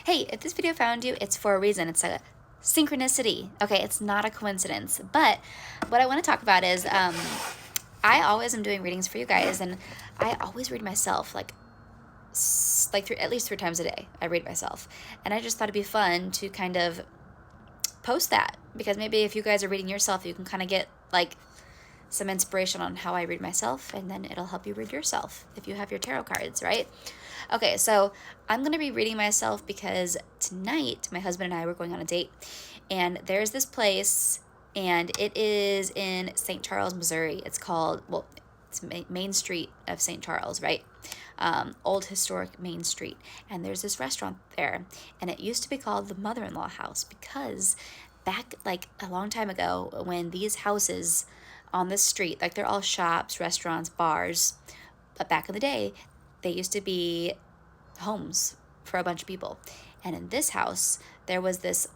Hey, if this video found you, it's for a reason. It's a synchronicity. Okay, it's not a coincidence. But what I want to talk about is I always am doing readings for you guys, and I always read myself at least 3 times a day. I read myself, and I just thought it'd be fun to kind of post that, because maybe if you guys are reading yourself, you can kind of get like some inspiration on how I read myself, and then it'll help you read yourself if you have your tarot cards, right? Okay, so I'm going to be reading myself because tonight my husband and I were going on a date, and there's this place, and it is in St. Charles, Missouri. It's called, well, it's Main Street of St. Charles, right? Old historic Main Street. And there's this restaurant there, and it used to be called the Mother-in-Law House because back like a long time ago, when these houses on this street, like they're all shops, restaurants, bars, but back in the day, they used to be homes for a bunch of people. And in this house, there was this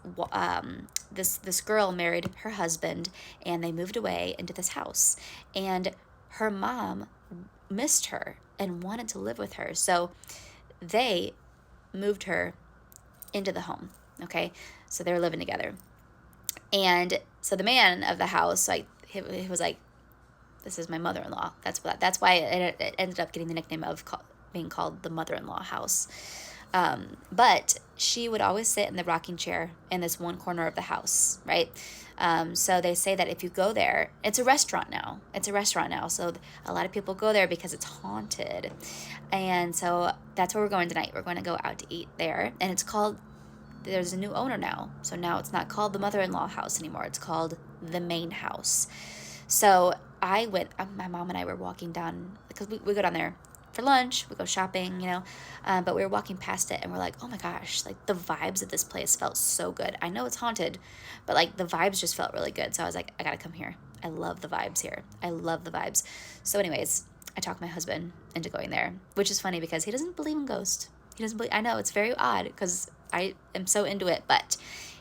girl married her husband, and they moved away into this house. And her mom missed her and wanted to live with her, so they moved her into the home. Okay, so they were living together, and so the man of the house, like, he was like, "This is my mother-in-law." That's why it ended up getting the nickname of being called the Mother-in-Law House. But she would always sit in the rocking chair in this one corner of the house, right? So they say that if you go there, it's a restaurant now. So a lot of people go there because it's haunted. And so that's where we're going tonight. We're going to go out to eat there. And there's a new owner now. So now it's not called the Mother-in-Law House anymore. It's called the Main House. So my mom and I were walking down, because we go down there for lunch, we go shopping, but we were walking past it, and we're like, oh my gosh, like the vibes of this place felt so good. I know it's haunted, but like the vibes just felt really good. So I was like, I gotta come here. I love the vibes here. I love the vibes. So anyways, I talked my husband into going there, which is funny because he doesn't believe in ghosts. I know it's very odd because I am so into it, but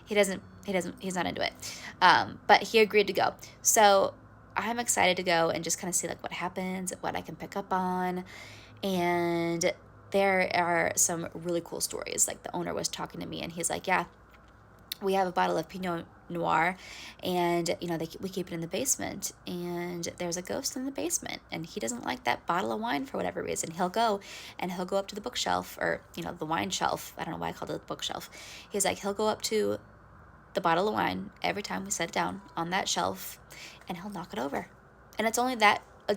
he's not into it. But he agreed to go. So I'm excited to go and just kind of see like what happens, what I can pick up on. And there are some really cool stories. Like the owner was talking to me, and he's like, yeah, we have a bottle of Pinot Noir, and we keep it in the basement, and there's a ghost in the basement, and he doesn't like that bottle of wine for whatever reason. He'll go up to the bookshelf, or the wine shelf. I don't know why I called it the bookshelf. He's like, he'll go up to the bottle of wine every time we set it down on that shelf, and he'll knock it over. And it's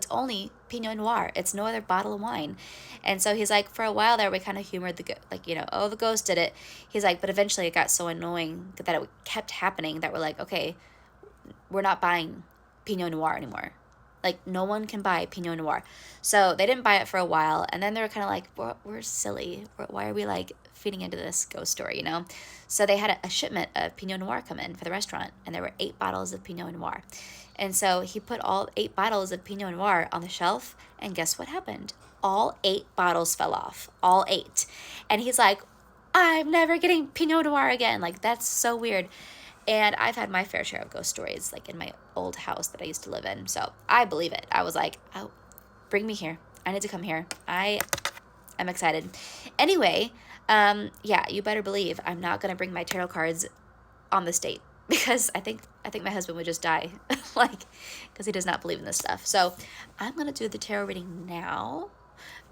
only Pinot Noir. It's no other bottle of wine. And so he's like, for a while there, we kind of humored the ghost did it. He's like, but eventually it got so annoying that it kept happening that we're like, okay, we're not buying Pinot Noir anymore. Like, no one can buy Pinot Noir. So they didn't buy it for a while, and then they were kind of like, we're silly. Why are we like feeding into this ghost story, So they had a shipment of Pinot Noir come in for the restaurant, and there were 8 bottles of Pinot Noir. And so he put all 8 bottles of Pinot Noir on the shelf, and guess what happened? All 8 bottles fell off. All 8. And he's like, I'm never getting Pinot Noir again. Like, that's so weird. And I've had my fair share of ghost stories, like in my old house that I used to live in. So I believe it. I was like, oh, bring me here. I need to come here. I'm excited. Anyway, yeah, you better believe I'm not going to bring my tarot cards on this date, because I think my husband would just die, because he does not believe in this stuff. So I'm going to do the tarot reading now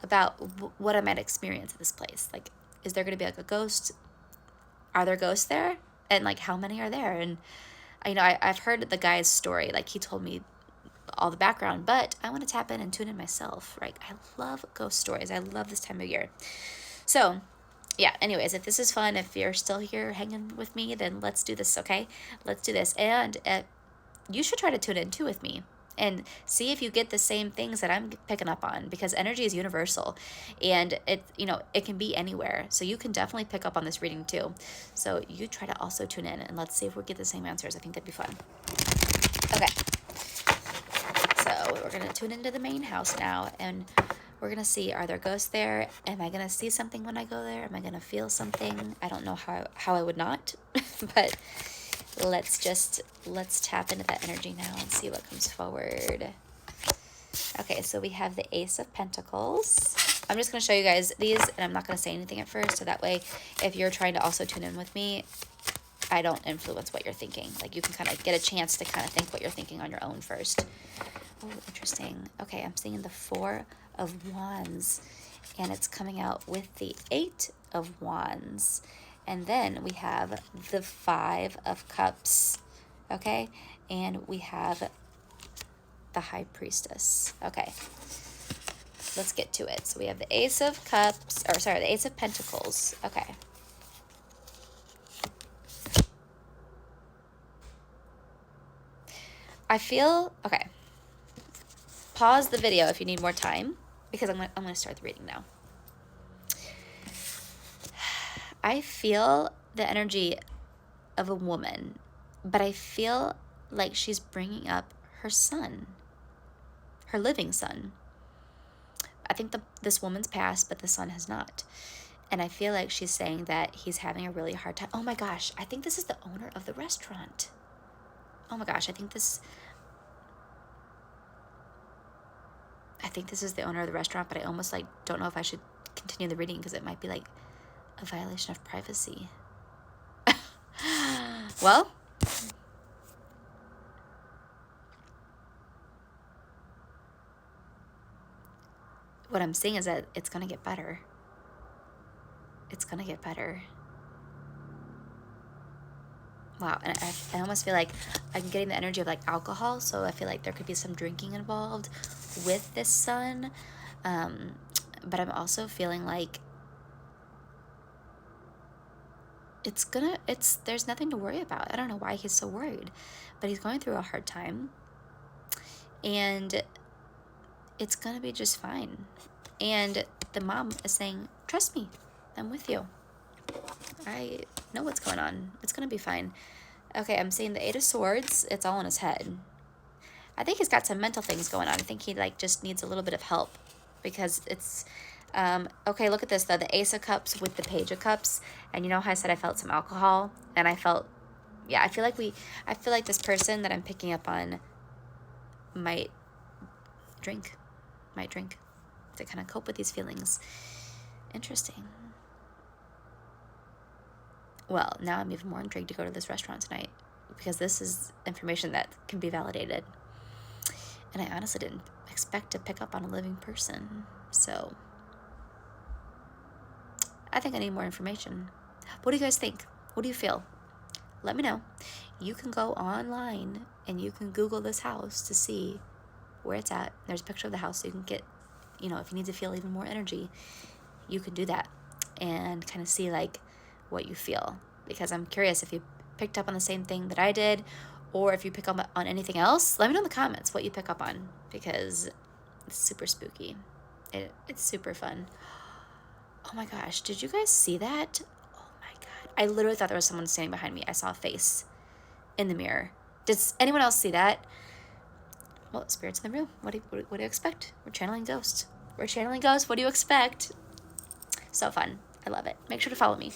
about what I might experience at this place. Like, is there going to be like a ghost? Are there ghosts there? And like, how many are there? And I've heard the guy's story. Like, he told me all the background, but I want to tap in and tune in myself, right? I love ghost stories. I love this time of year. So yeah, anyways, if this is fun, if you're still here hanging with me, then let's do this, okay? Let's do this. And you should try to tune in too with me and see if you get the same things that I'm picking up on, because energy is universal, and it can be anywhere. So you can definitely pick up on this reading too. So you try to also tune in, and let's see if we get the same answers. I think that'd be fun. Okay. So we're going to tune into the main house now, and we're going to see, are there ghosts there? Am I going to see something when I go there? Am I going to feel something? I don't know how I would not, but let's tap into that energy now and see what comes forward. Okay, so we have the Ace of Pentacles. I'm just going to show you guys these, and I'm not going to say anything at first, so that way if you're trying to also tune in with me, I don't influence what you're thinking. Like, you can kind of get a chance to kind of think what you're thinking on your own first. Oh, interesting. Okay, I'm seeing the 4 of Wands, and it's coming out with the 8 of Wands. And then we have the 5 of Cups, okay? And we have the High Priestess. Okay, let's get to it. So we have the Ace of Cups, or sorry, the Ace of Pentacles. Okay. I feel, okay. Pause the video if you need more time, because I'm gonna start the reading now. I feel the energy of a woman, but I feel like she's bringing up her son, her living son. I think this woman's passed, but the son has not. And I feel like she's saying that he's having a really hard time. Oh my gosh, I think this is the owner of the restaurant. Oh my gosh, I think this is the owner of the restaurant, but I almost like don't know if I should continue the reading because it might be like a violation of privacy. Well, what I'm seeing is that it's going to get better. It's going to get better. Wow, and I almost feel like I'm getting the energy of like alcohol, so I feel like there could be some drinking involved with this son. But I'm also feeling like there's nothing to worry about. I don't know why he's so worried, but he's going through a hard time, and it's going to be just fine. And the mom is saying, trust me, I'm with you. I know what's going on. It's going to be fine. Okay, I'm seeing the 8 of Swords. It's all in his head. I think he's got some mental things going on. I think he like just needs a little bit of help because it's, okay, look at this though. The Ace of Cups with the Page of Cups. And you know how I said I felt some alcohol? And I felt, yeah, I feel like this person that I'm picking up on might drink to kind of cope with these feelings. Interesting. Well, now I'm even more intrigued to go to this restaurant tonight because this is information that can be validated. And I honestly didn't expect to pick up on a living person. So I think I need more information. What do you guys think? What do you feel? Let me know. You can go online and you can Google this house to see where it's at. There's a picture of the house so you can get, you know, if you need to feel even more energy, you can do that and kind of see like what you feel, because I'm curious if you picked up on the same thing that I did, or if you pick up on anything else. Let me know in the comments what you pick up on, because it's super spooky. It's super fun. Oh my gosh, did you guys see that? Oh my god, I literally thought there was someone standing behind me. I saw a face in the mirror. Does anyone else see that? Well, spirits in the room. What do you expect? We're channeling ghosts. What do you expect? So fun. I love it. Make sure to follow me.